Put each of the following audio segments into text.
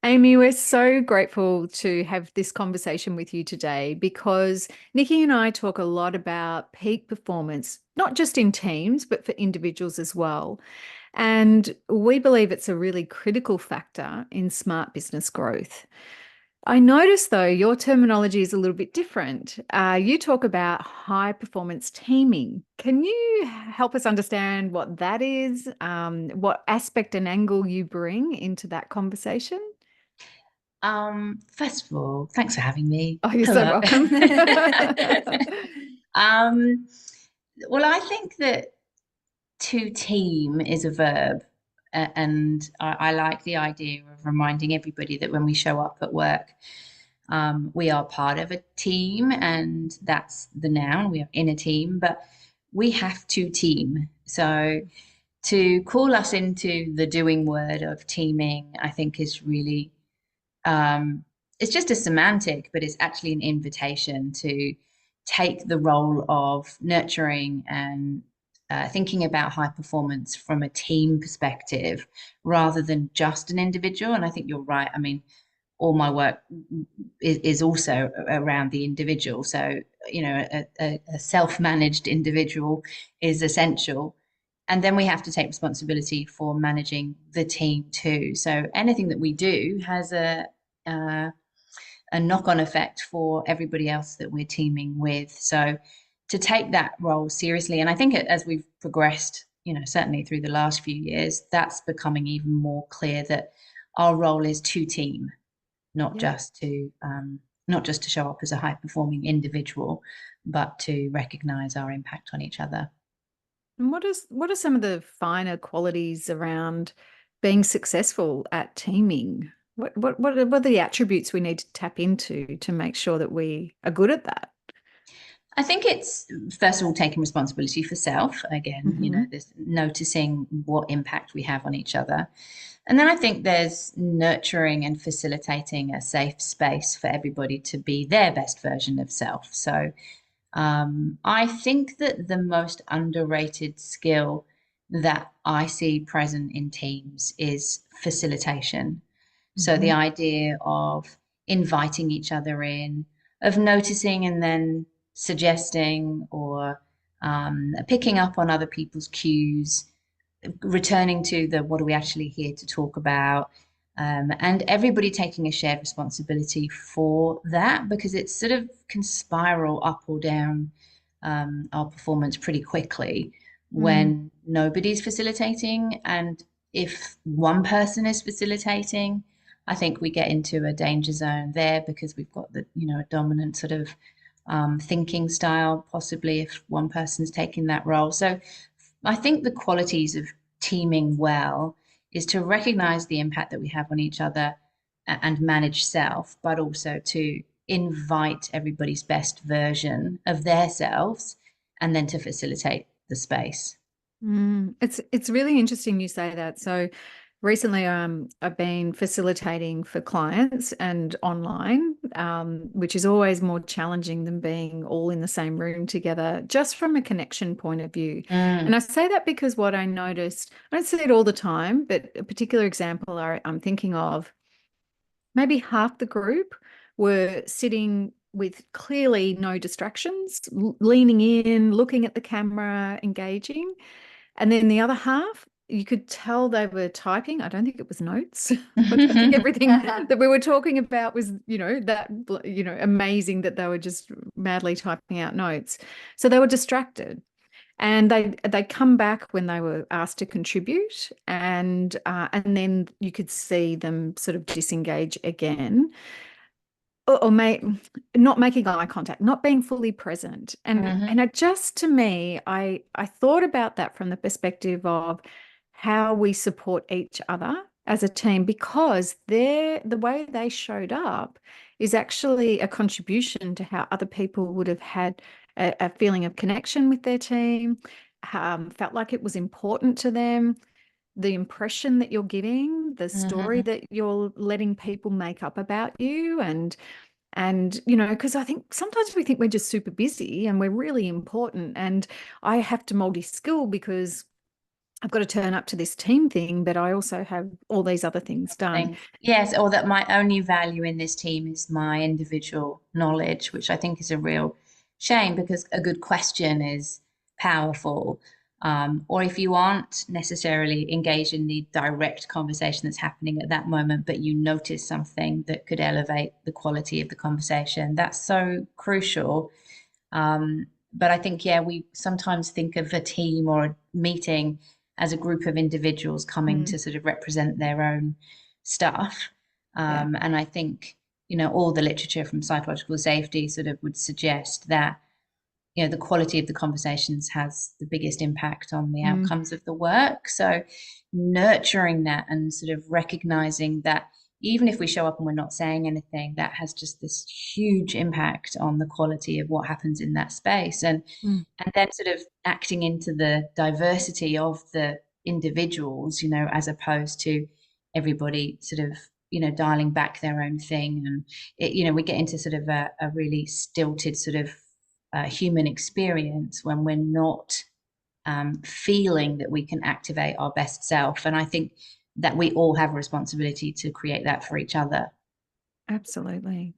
Amy, we're so grateful to have this conversation with you today because Nikki and I talk a lot about peak performance, not just in teams, but for individuals as well. And we believe it's a really critical factor in smart business growth. I notice, though, your terminology is a little bit different. You talk about high performance teaming. Can you help us understand what that is, what aspect and angle you bring into that conversation? First of all, thanks for having me. Oh, you're so Hello. welcome. Um, well, I think that to team is a verb, and I like the idea of reminding everybody that when we show up at work, we are part of a team, and that's the noun. We are in a team, but we have to team. So to call us into the doing word of teaming, I think is really um, it's just a semantic, but it's actually an invitation to take the role of nurturing and thinking about high performance from a team perspective rather than just an individual. And I think you're right. I mean, all my work is also around the individual. So, a self-managed individual is essential. And then we have to take responsibility for managing the team too. So anything that we do has uh, a knock-on effect for everybody else that we're teaming with. So to take that role seriously, and I think as we've progressed, certainly through the last few years, that's becoming even more clear that our role is to team, not Yeah. just to not just to show up as a high-performing individual, but to recognize our impact on each other. And what are some of the finer qualities around being successful at teaming? What are the attributes we need to tap into to make sure that we are good at that? I think it's first of all taking responsibility for self. Again, Hmm. this noticing what impact we have on each other. And then I think there's nurturing and facilitating a safe space for everybody to be their best version of self. So I think that the most underrated skill that I see present in teams is facilitation. So the Hmm. idea of inviting each other in, of noticing and then suggesting or picking up on other people's cues, returning to the what are we actually here to talk about, and everybody taking a shared responsibility for that because it sort of can spiral up or down our performance pretty quickly Mm. when nobody's facilitating. And if one person is facilitating, I think we get into a danger zone there because we've got a dominant sort of thinking style, possibly if one person's taking that role. So I think the qualities of teaming well is to recognize the impact that we have on each other and manage self, but also to invite everybody's best version of their selves and then to facilitate the space. It's really interesting you say that. So recently, I've been facilitating for clients and online, which is always more challenging than being all in the same room together, just from a connection point of view. And Mm, I say that because what I noticed, I don't see it all the time, but a particular example I'm thinking of, maybe half the group were sitting with clearly no distractions, leaning in, looking at the camera, engaging. And then the other half, you could tell they were typing. I don't think it was notes. I don't think everything that we were talking about was, amazing that they were just madly typing out notes. So they were distracted. And they come back when they were asked to contribute, and then you could see them sort of disengage again, or not making eye contact, not being fully present. And mhm, it just to me, I thought about that from the perspective of how we support each other as a team because the way they showed up is actually a contribution to how other people would have had a feeling of connection with their team, felt like it was important to them, the impression that you're giving, the story mhm. that you're letting people make up about you, and because I think sometimes we think we're just super busy and we're really important, and I have to multi-skill because I've got to turn up to this team thing, but I also have all these other things done. Thing. Yes, or that my only value in this team is my individual knowledge, which I think is a real shame because a good question is powerful. Or if you aren't necessarily engaged in the direct conversation that's happening at that moment, but you notice something that could elevate the quality of the conversation, that's so crucial. But I think, yeah, we sometimes think of a team or a meeting as a group of individuals coming Mm, to sort of represent their own stuff. yeah. And I think, all the literature from psychological safety sort of would suggest that, the quality of the conversations has the biggest impact on the Mm, outcomes of the work. So nurturing that and sort of recognizing that even if we show up and we're not saying anything, that has just this huge impact on the quality of what happens in that space. mm, And then sort of acting into the diversity of the individuals, as opposed to everybody sort of, dialing back their own thing. And we get into sort of a really stilted sort of human experience when we're not feeling that we can activate our best self. And I think that we all have a responsibility to create that for each other. absolutely.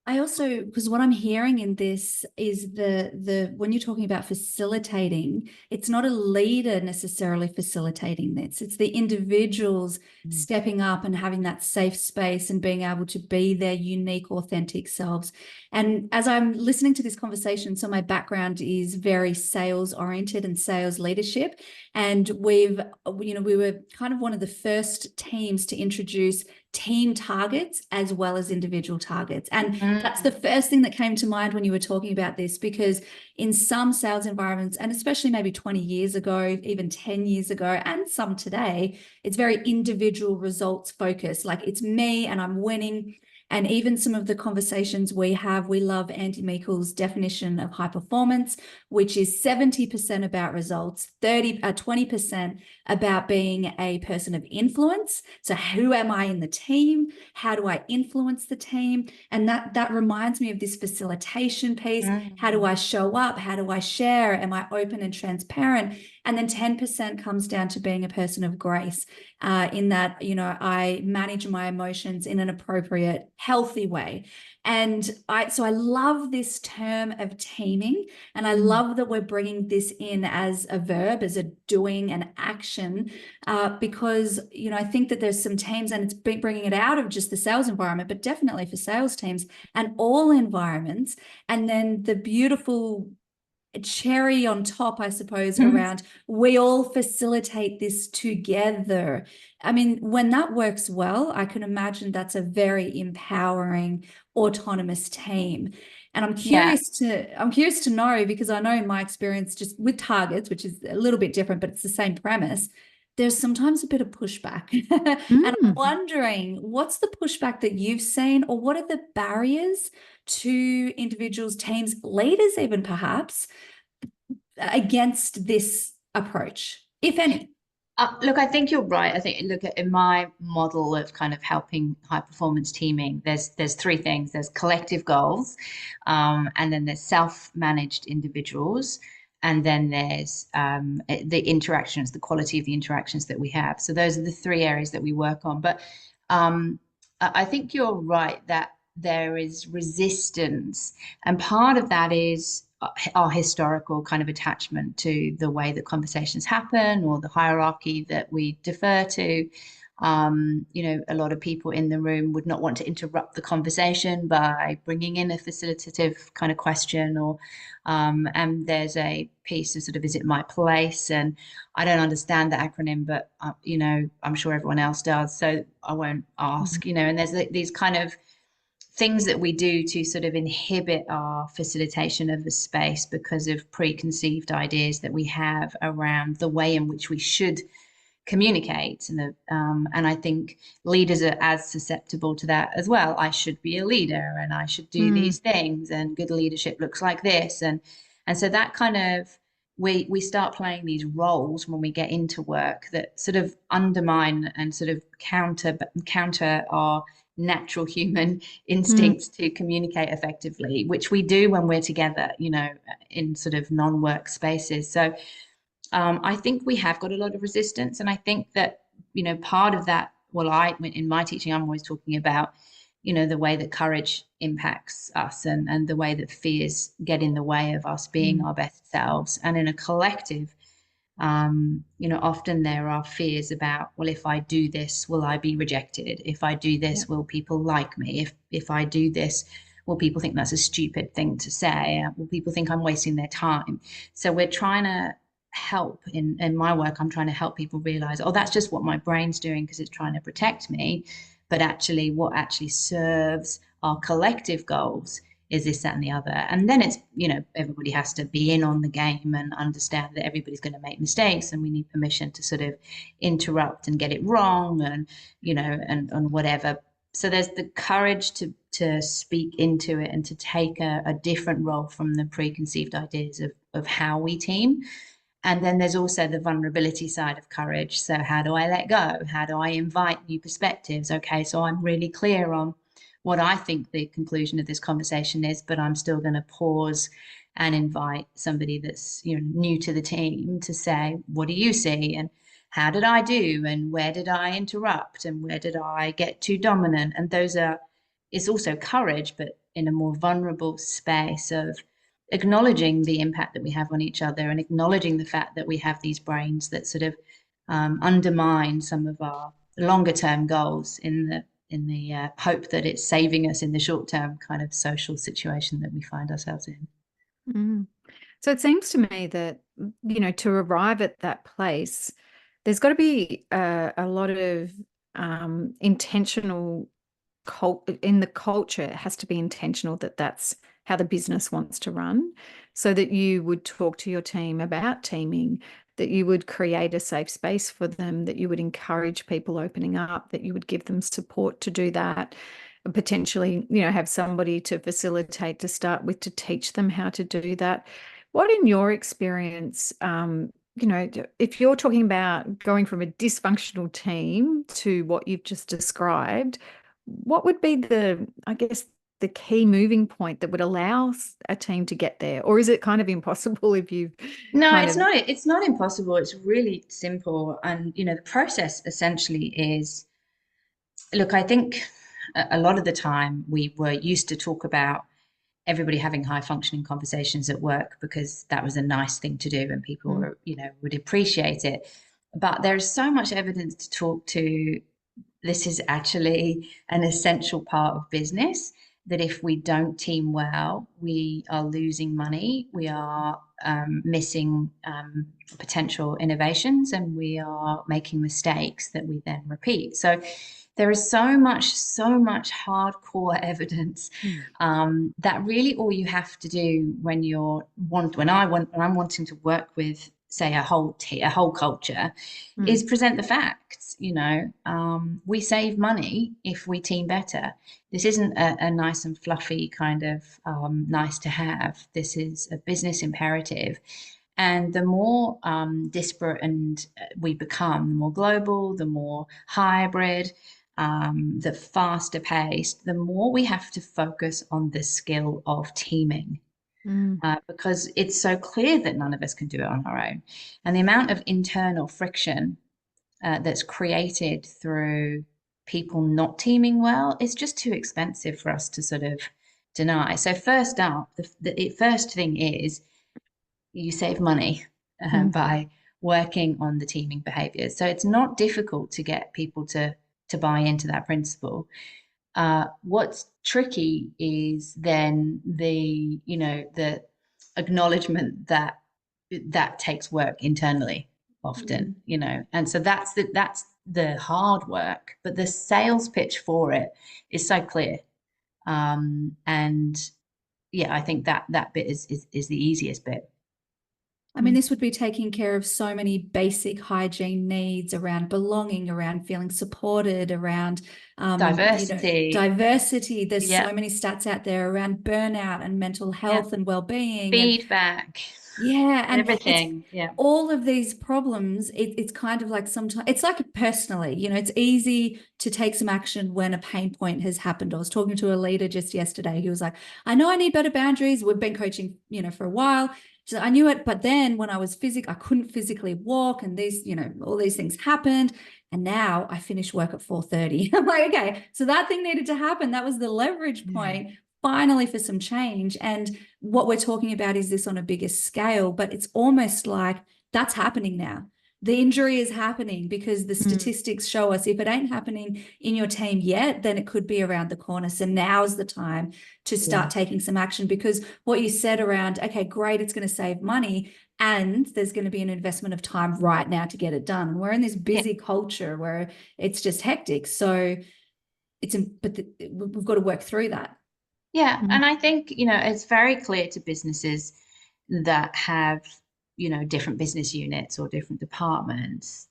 I also, because what I'm hearing in this is the when you're talking about facilitating, it's not a leader necessarily facilitating this. It's the individuals Mm, stepping up and having that safe space and being able to be their unique, authentic selves. And as I'm listening to this conversation, so my background is very sales oriented and sales leadership. And we were kind of one of the first teams to introduce team targets as well as individual targets. And that's the Mm, first thing that came to mind when you were talking about this, because in some sales environments, and especially maybe 20 years ago, even 10 years ago, and some today, it's very individual results focused. Like it's me and I'm winning. And even some of the conversations we have, we love Andy Meikle's definition of high performance, which is 70% about results, 20% about being a person of influence. So who am I in the team? How do I influence the team? And that reminds me of this facilitation piece. How do mm, I show up? How do I share? Am I open and transparent? And then 10% comes down to being a person of grace, in that, I manage my emotions in an appropriate, healthy way. And so I love this term of teaming. And I mm. love that we're bringing this in as a verb, as a doing, an action, because, I think that there's some teams, and it's bringing it out of just the sales environment, but definitely for sales teams and all environments. And then the beautiful cherry on top, I suppose, around we all facilitate this together. I mean, when that works well, I can imagine that's a very empowering, autonomous team. And Yeah. I'm curious to know, because I know in my experience, just with targets, which is a little bit different, but it's the same premise, there's sometimes a bit of pushback. And I'm mm. wondering, what's the pushback that you've seen, or what are the barriers to individuals, teams, leaders, even perhaps, against this approach, if any? Look, I think you're right. I think look at in my model of kind of helping high performance teaming, there's three things. There's collective goals, and then there's self-managed individuals, and then there's the interactions, the quality of the interactions that we have. So those are the three areas that we work on. But I think you're right that there is resistance, and part of that is our historical kind of attachment to the way that conversations happen or the hierarchy that we defer to. A lot of people in the room would not want to interrupt the conversation by bringing in a facilitative kind of question, and there's a piece of sort of, is it my place? And I don't understand the acronym, but I'm sure everyone else does, so I won't ask. And there's these kind of things that we do to sort of inhibit our facilitation of the space because of preconceived ideas that we have around the way in which we should communicate. And I think leaders are as susceptible to that as well. I should be a leader and I should do Mm, these things, and good leadership looks like this. And so that kind of, we start playing these roles when we get into work that sort of undermine and sort of counter our natural human mm, instincts to communicate effectively, which we do when we're together, in sort of non-work spaces. So I think we have got a lot of resistance. And I think that, part of that, well, in my teaching, I'm always talking about, the way that courage impacts us, and the way that fears get in the way of us being our best selves. And in a collective, often there are fears about, well, if I do this, will I be rejected? If I do this, will people like me? If I do this, will people think that's a stupid thing to say? Will people think I'm wasting their time? So we're trying to help in my work. I'm trying to help people realize, oh, that's just what my brain's doing because it's trying to protect me. But actually, what actually serves our collective goals is this, that, and the other. And then it's, everybody has to be in on the game and understand that everybody's going to make mistakes, and we need permission to sort of interrupt and get it wrong, and, and whatever. So there's the courage to speak into it and to take a different role from the preconceived ideas of how we team. And then there's also the vulnerability side of courage. So how do I let go? How do I invite new perspectives? Okay, so I'm really clear on what I think the conclusion of this conversation is, but I'm still going to pause and invite somebody that's new to the team to say, what do you see? And how did I do? And where did I interrupt? And where did I get too dominant? And it's also courage, but in a more vulnerable space of acknowledging the impact that we have on each other, and acknowledging the fact that we have these brains that sort of undermine some of our longer term goals in the hope that it's saving us in the short term kind of social situation that we find ourselves in. Mm. So it seems to me that, to arrive at that place, there's got to be a lot of intentional in the culture. It has to be intentional that that's how the business wants to run, so that you would talk to your team about teaming, that you would create a safe space for them, that you would encourage people opening up, that you would give them support to do that, and potentially, have somebody to facilitate to start with to teach them how to do that. What, in your experience, if you're talking about going from a dysfunctional team to what you've just described, what would be I guess, the key moving point that would allow a team to get there? Or is it kind of impossible if you've No, kind it's of... not. It's not impossible. It's really simple. And, the process essentially is, look, I think a lot of the time we were used to talk about everybody having high functioning conversations at work because that was a nice thing to do and people were, would appreciate it. But there's so much evidence to talk to. This is actually an essential part of business, that if we don't team well, we are losing money, we are missing potential innovations, and we are making mistakes that we then repeat. So there is so much hardcore evidence that really all you have to do when I'm wanting to work with, say, a whole culture, is present the facts. We save money if we team better. This isn't a nice and fluffy kind of nice to have. This is a business imperative. And the more disparate we become, the more global, the more hybrid, the faster paced, the more we have to focus on the skill of teaming. Because it's so clear that none of us can do it on our own. And the amount of internal friction that's created through people not teaming well is just too expensive for us to sort of deny. So first up, the first thing is you save money by working on the teaming behaviors. So it's not difficult to get people to buy into that principle. What's tricky is then the acknowledgement that takes work internally often, and so that's the hard work, but the sales pitch for it is so clear. And yeah, I think that bit is the easiest bit. I mean, this would be taking care of so many basic hygiene needs around belonging, around feeling supported, around diversity. Diversity. There's so many stats out there around burnout and mental health and well-being. Feedback. And everything. All of these problems, it's kind of like sometimes it's like personally, it's easy to take some action when a pain point has happened. I was talking to a leader just yesterday. He was like, I know I need better boundaries. We've been coaching, for a while. So I knew it, but then when I was I couldn't physically walk, and these, all these things happened. And now I finish work at 4:30. I'm like, okay, so that thing needed to happen. That was the leverage point finally for some change. And what we're talking about is this on a bigger scale, but it's almost like that's happening now. The injury is happening because the statistics show us if it ain't happening in your team yet, then it could be around the corner. So now's the time to start taking some action, because what you said around, okay, great, it's going to save money, and there's going to be an investment of time right now to get it done. And we're in this busy culture where it's just hectic. So we've got to work through that. Yeah. And I think, it's very clear to businesses that have, different business units or different departments.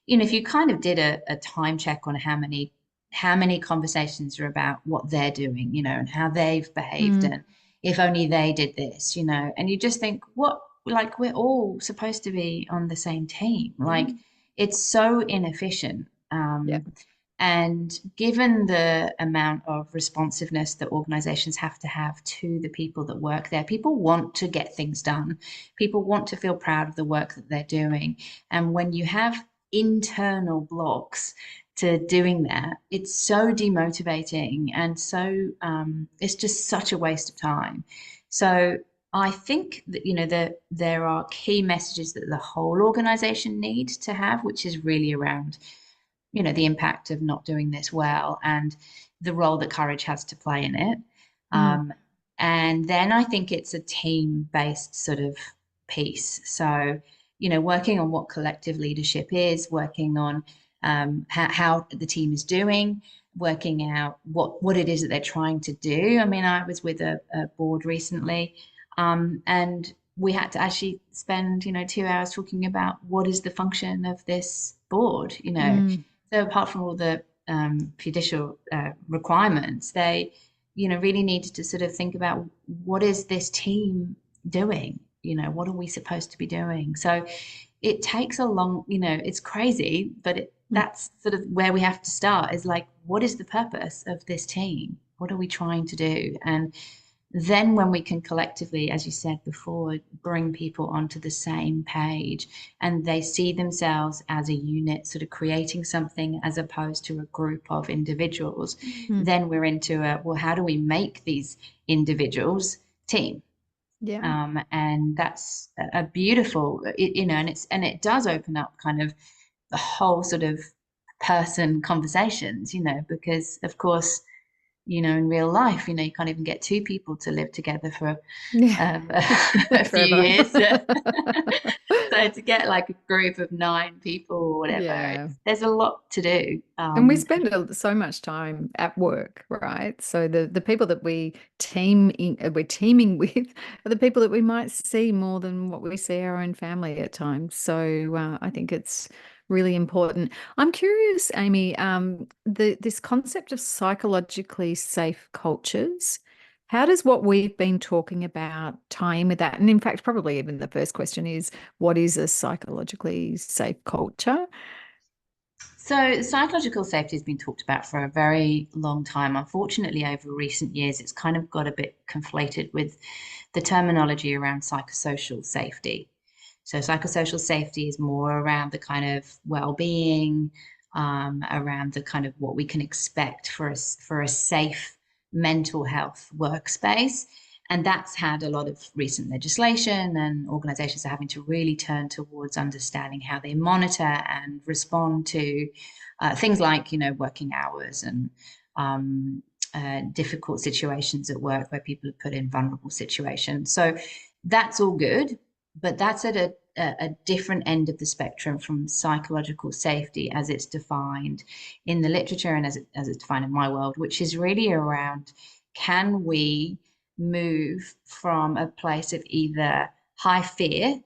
If you kind of did a time check on how many conversations are about what they're doing, and how they've behaved, and if only they did this, and you just think, what, like, we're all supposed to be on the same team. Like, it's so inefficient. And given the amount of responsiveness that organizations have to the people that work there, people want to get things done. People want to feel proud of the work that they're doing. And when you have internal blocks to doing that, it's so demotivating. And so it's just such a waste of time. So I think that, that there are key messages that the whole organization needs to have, which is really around the impact of not doing this well and the role that courage has to play in it. And then I think it's a team-based sort of piece. So, working on what collective leadership is, working on how the team is doing, working out what it is that they're trying to do. I mean, I was with a board recently, and we had to actually spend, 2 hours talking about what is the function of this board, So apart from all the judicial requirements, they, really needed to sort of think about, what is this team doing? What are we supposed to be doing? So it takes a long, it's crazy, but that's sort of where we have to start, is like, what is the purpose of this team? What are we trying to do? And then when we can collectively, as you said before, bring people onto the same page and they see themselves as a unit, sort of creating something as opposed to a group of individuals, then we're into well, how do we make these individuals team? And that's a beautiful, and it does open up kind of the whole sort of person conversations, because of course, in real life, you can't even get two people to live together for a few years. So to get like a group of 9 people or whatever, there's a lot to do. And we spend so much time at work, right? So the people that we're teaming with are the people that we might see more than what we see our own family at times. So I think it's really important. I'm curious, Amy, this concept of psychologically safe cultures, how does what we've been talking about tie in with that? And in fact, probably even the first question is, what is a psychologically safe culture? So psychological safety has been talked about for a very long time. Unfortunately, over recent years, it's kind of got a bit conflated with the terminology around psychosocial safety. So psychosocial safety is more around the kind of well-being, around the kind of what we can expect for a safe mental health workspace. And that's had a lot of recent legislation, and organizations are having to really turn towards understanding how they monitor and respond to things like, working hours and difficult situations at work where people are put in vulnerable situations. So that's all good, but that's at a different end of the spectrum from psychological safety as it's defined in the literature and as it's defined in my world, which is really around, can we move from a place of either high fear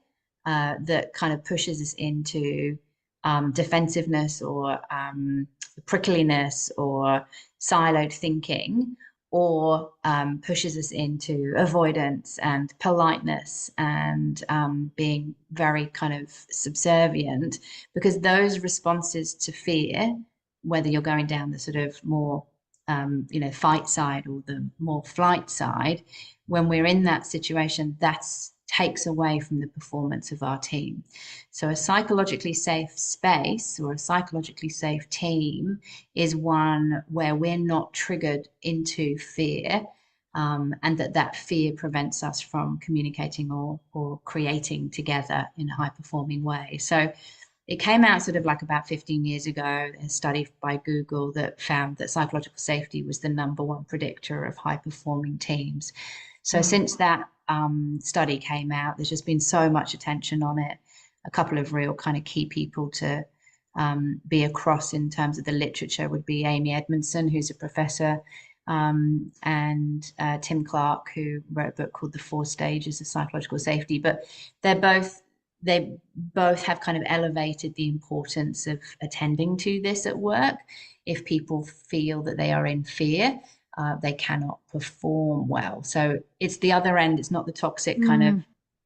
that kind of pushes us into defensiveness or prickliness or siloed thinking, or pushes us into avoidance and politeness and being very kind of subservient, because those responses to fear, whether you're going down the sort of more fight side or the more flight side, when we're in that situation, that's takes away from the performance of our team. So a psychologically safe space or a psychologically safe team is one where we're not triggered into fear, and that fear prevents us from communicating or creating together in a high performing way. So it came out sort of like about 15 years ago, a study by Google that found that psychological safety was the #1 predictor of high performing teams. So since that study came out, there's just been so much attention on it. A couple of real kind of key people to be across in terms of the literature would be Amy Edmondson, who's a professor, and Tim Clark, who wrote a book called The 4 Stages of Psychological Safety. But they both have kind of elevated the importance of attending to this at work. If people feel that they are in fear, they cannot perform well. So it's the other end. It's not the toxic kind of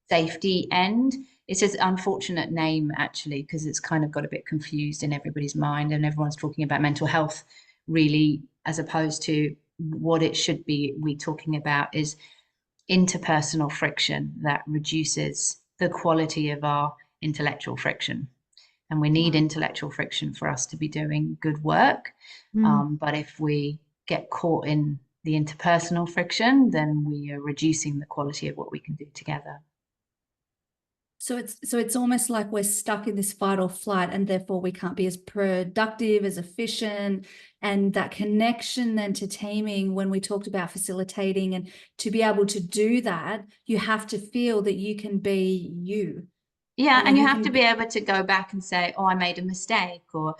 safety end. It's an unfortunate name, actually, because it's kind of got a bit confused in everybody's mind, and everyone's talking about mental health, really, as opposed to what it should be. We talking about is interpersonal friction that reduces the quality of our intellectual friction. And we need intellectual friction for us to be doing good work. But if we get caught in the interpersonal friction, then we are reducing the quality of what we can do together. So it's almost like we're stuck in this fight or flight, and therefore we can't be as productive, as efficient. And that connection then to teaming, when we talked about facilitating, and to be able to do that, you have to feel that you can be you. Yeah, and you have to be able to go back and say, oh, I made a mistake, or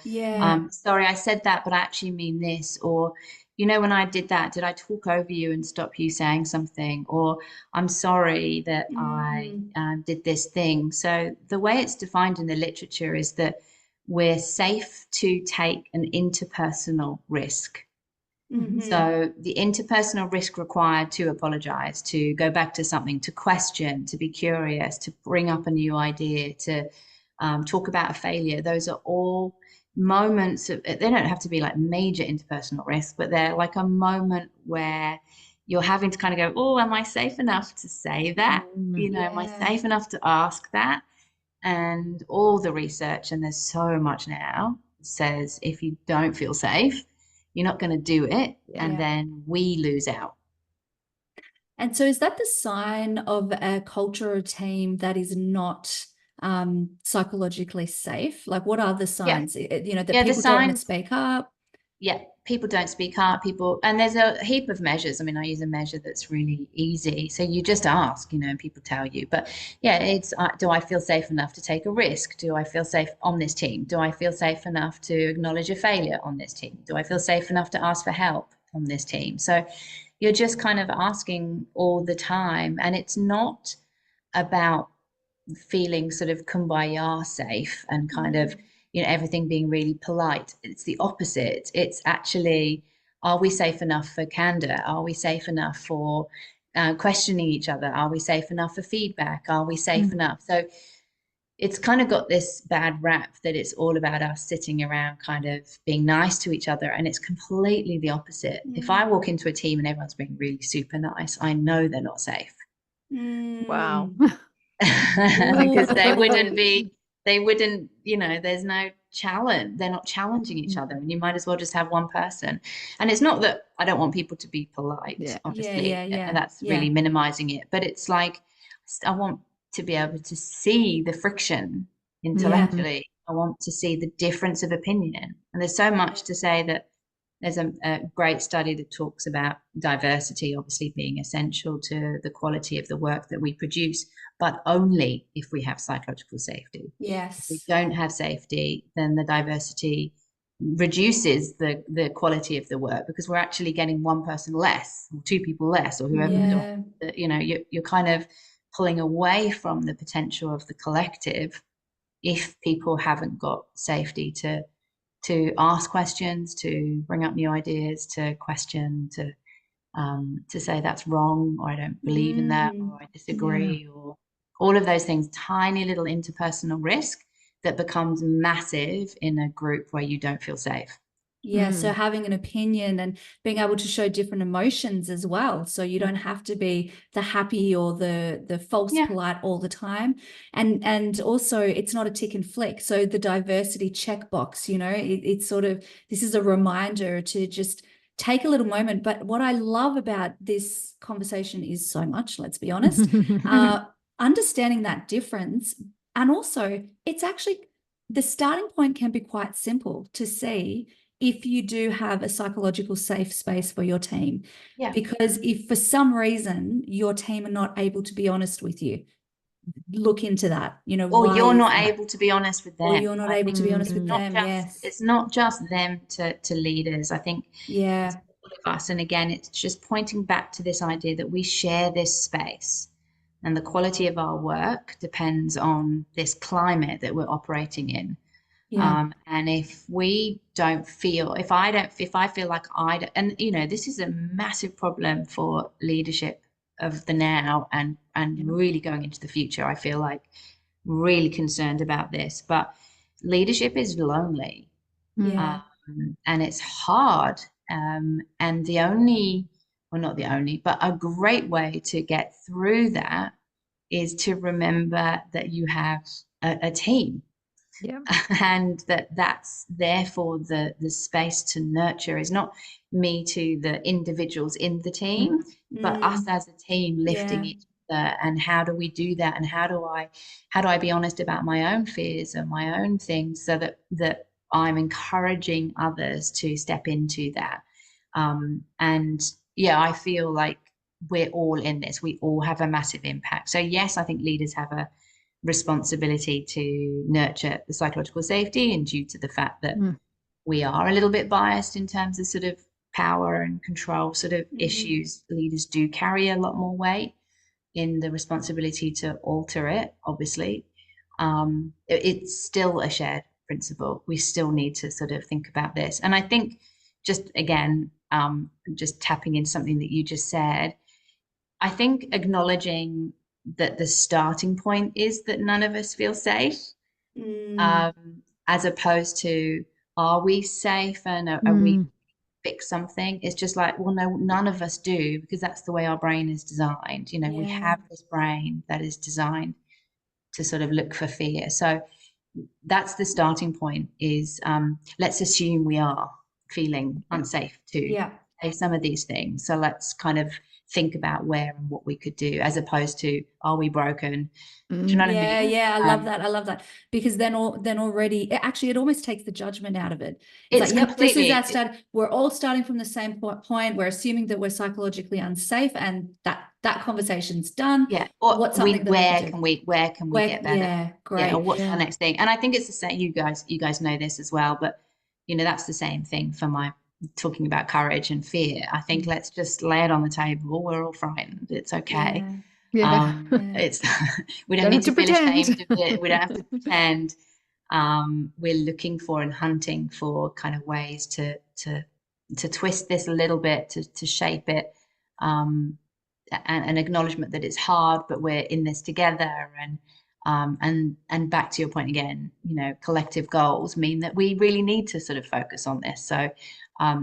sorry, I said that, but I actually mean this, or when I did that, did I talk over you and stop you saying something? Or I'm sorry that I did this thing. So the way it's defined in the literature is that we're safe to take an interpersonal risk. So the interpersonal risk required to apologize, to go back to something, to question, to be curious, to bring up a new idea, to talk about a failure, those are all moments they don't have to be like major interpersonal risk, but they're like a moment where you're having to kind of go, oh, am I safe enough to say that? Am I safe enough to ask that? And all the research, and there's so much now, says if you don't feel safe, you're not going to do it, and then we lose out. And so is that the sign of a culture or team that is not psychologically safe? Like, what are the signs? That people don't want to speak up? Yeah, people don't speak up, and there's a heap of measures. I mean, I use a measure that's really easy. So you just ask, and people tell you. But yeah, it's, do I feel safe enough to take a risk? Do I feel safe on this team? Do I feel safe enough to acknowledge a failure on this team? Do I feel safe enough to ask for help on this team? So you're just kind of asking all the time. And it's not about feeling sort of kumbaya safe and kind of, everything being really polite. It's the opposite. It's actually, are we safe enough for candor? Are we safe enough for questioning each other? Are we safe enough for feedback? Are we safe enough? So it's kind of got this bad rap that it's all about us sitting around kind of being nice to each other. And it's completely the opposite. If I walk into a team and everyone's being really super nice, I know they're not safe. Wow. Because they wouldn't, there's no challenge. They're not challenging each other, and you might as well just have one person. And it's not that I don't want people to be polite, obviously, and that's really minimizing it. But it's like, I want to be able to see the friction intellectually. I want to see the difference of opinion. And there's so much to say that. There's a great study that talks about diversity obviously being essential to the quality of the work that we produce, but only if we have psychological safety. Yes. If we don't have safety, then the diversity reduces the quality of the work, because we're actually getting one person less, or two people less, or whoever. You're kind of pulling away from the potential of the collective if people haven't got safety to ask questions, to bring up new ideas, to question, to say that's wrong, or I don't believe in that, or I disagree, or all of those things. Tiny little interpersonal risk that becomes massive in a group where you don't feel safe. Yeah, so having an opinion and being able to show different emotions as well. So you don't have to be the happy or the false polite all the time. And also it's not a tick and flick. So the diversity checkbox, you know, it's sort of, this is a reminder to just take a little moment. But what I love about this conversation is so much, let's be honest, understanding that difference. And also it's actually, the starting point can be quite simple to see if you do have a psychological safe space for your team. Yeah. Because if for some reason your team are not able to be honest with you, look into that. You know, Or why you're is not that? able to be honest with Or them. you're not I able think to be honest with not them. just, Yes. it's not just them to leaders. I think Yeah. it's all of us. And again, it's just pointing back to this idea that we share this space, and the quality of our work depends on this climate that we're operating in. Yeah. And if we don't feel, if I feel like I don't, and you know, this is a massive problem for leadership of the now and really going into the future. I feel like really concerned about this, but leadership is lonely, Yeah. and it's hard. And the only, well, not the only, but a great way to get through that is to remember that you have a team. Yeah. And that's therefore the space to nurture is not me to the individuals in the team, but us as a team lifting each other. And how do we do that? And how do I be honest about my own fears and my own things, so that I'm encouraging others to step into that. And yeah, I feel like we're all in this. We all have a massive impact. So yes, I think leaders have a responsibility to nurture the psychological safety, and due to the fact that we are a little bit biased in terms of sort of power and control sort of issues, leaders do carry a lot more weight in the responsibility to alter it, obviously. It's still a shared principle. We still need to sort of think about this. And I think just again, just tapping in something that you just said, I think acknowledging that the starting point is that none of us feel safe, as opposed to, are we safe and are we fix something? It's just like, well, no, none of us do, because that's the way our brain is designed. You know, we have this brain that is designed to sort of look for fear. So that's the starting point is, let's assume we are feeling unsafe to say some of these things. So let's kind of think about where and what we could do, as opposed to, are we broken? Do you know what I mean? Yeah, I love that. I love that, because then already, actually, it almost takes the judgment out of it. It's like, yep, this is our start. We're all starting from the same point. We're assuming that we're psychologically unsafe, and that conversation's done. Yeah. Or what's something that where can we where, get better? Yeah, great. Yeah. Or what's our next thing? And I think it's the same. You guys know this as well, but you know, that's the same thing for my talking about courage and fear. I think let's just lay it on the table. We're all frightened. It's okay. It's we don't need to feel ashamed of it. We don't have to pretend. We're looking for and hunting for kind of ways to twist this a little bit, to shape it, and an acknowledgement that it's hard, but we're in this together. And back to your point again, you know, collective goals mean that we really need to sort of focus on this. So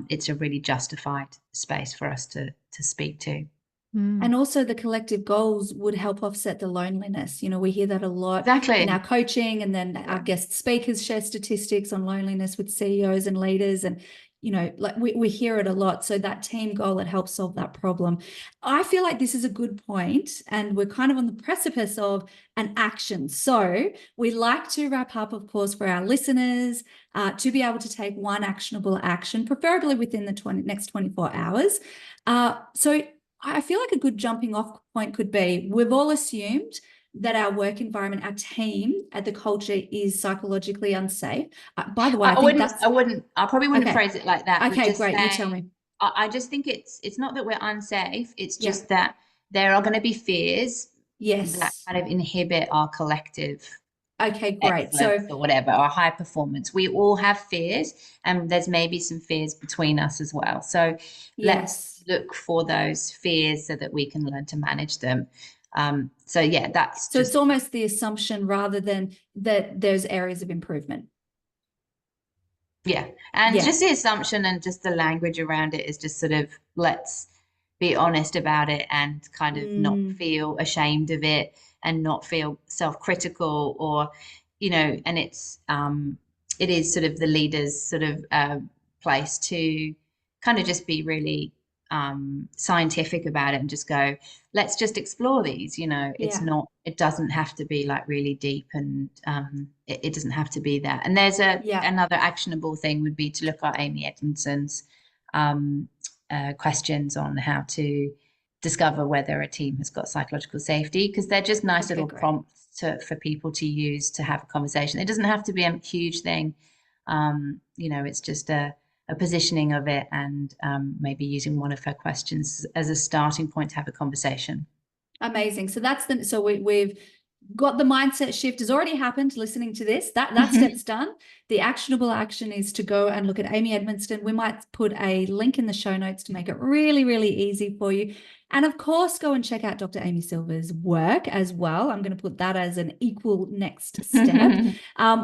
it's a really justified space for us to speak to. And also the collective goals would help offset the loneliness. You know, we hear that a lot Exactly. in our coaching, and then our guest speakers share statistics on loneliness with CEOs and leaders. And, you know, like we hear it a lot. So that team goal, it helps solve that problem. I feel like this is a good point, and we're kind of on the precipice of an action. So we like to wrap up, of course, for our listeners, to be able to take one actionable action, preferably within the next 24 hours. So I feel like a good jumping off point could be, we've all assumed that our work environment, our team, the culture is psychologically unsafe. By the way, I probably wouldn't phrase it like that. Okay, great. You tell me. I just think it's not that we're unsafe. It's just that there are going to be fears that kind of inhibit our collective great. So, or whatever, our high performance. We all have fears, and there's maybe some fears between us as well. So let's look for those fears so that we can learn to manage them. So it's almost the assumption rather than that there's areas of improvement. Yeah. And Yeah. just the assumption and just the language around it is just sort of, let's be honest about it and kind of not Mm, feel ashamed of it and not feel self-critical, or, and it is sort of the leader's sort of place to kind of just be really scientific about it and just go, let's just explore these. It's yeah. not, it doesn't have to be like really deep, and it doesn't have to be that. And there's Yeah. another actionable thing would be to look at Amy Edmondson's um, questions on how to discover whether a team has got psychological safety, because they're just nice Okay, little great. prompts for people to use to have a conversation. It doesn't have to be a huge thing. It's just a positioning of it, and maybe using one of her questions as a starting point to have a conversation. Amazing. So we've got the mindset shift has already happened listening to this. That step's done. The actionable action is to go and look at Amy Edmonston. We might put a link in the show notes to make it really, really easy for you. And of course, go and check out Dr. Amy Silver's work as well. I'm going to put that as an equal next step,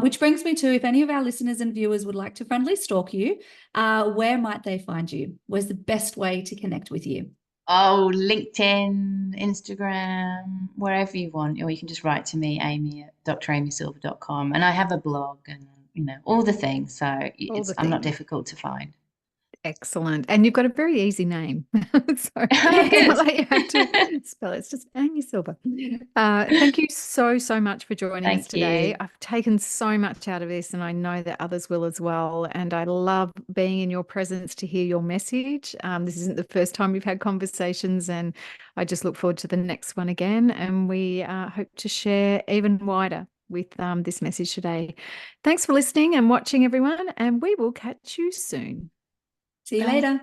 which brings me to, if any of our listeners and viewers would like to friendly stalk you, where might they find you? Where's the best way to connect with you? Oh, LinkedIn, Instagram, wherever you want, or you can just write to me, Amy at dramysilver.com. And I have a blog and, all the things. So All the I'm not things. difficult to find. Excellent. And you've got a very easy name. So Oh, it's not good. like you have to spell it. It's just Amy Silver. Thank you so, so much for joining us Thank today. you. I've taken so much out of this, and I know that others will as well. And I love being in your presence to hear your message. This isn't the first time we've had conversations, and I just look forward to the next one again. And we hope to share even wider with this message today. Thanks for listening and watching, everyone, and we will catch you soon. See you Bye. later.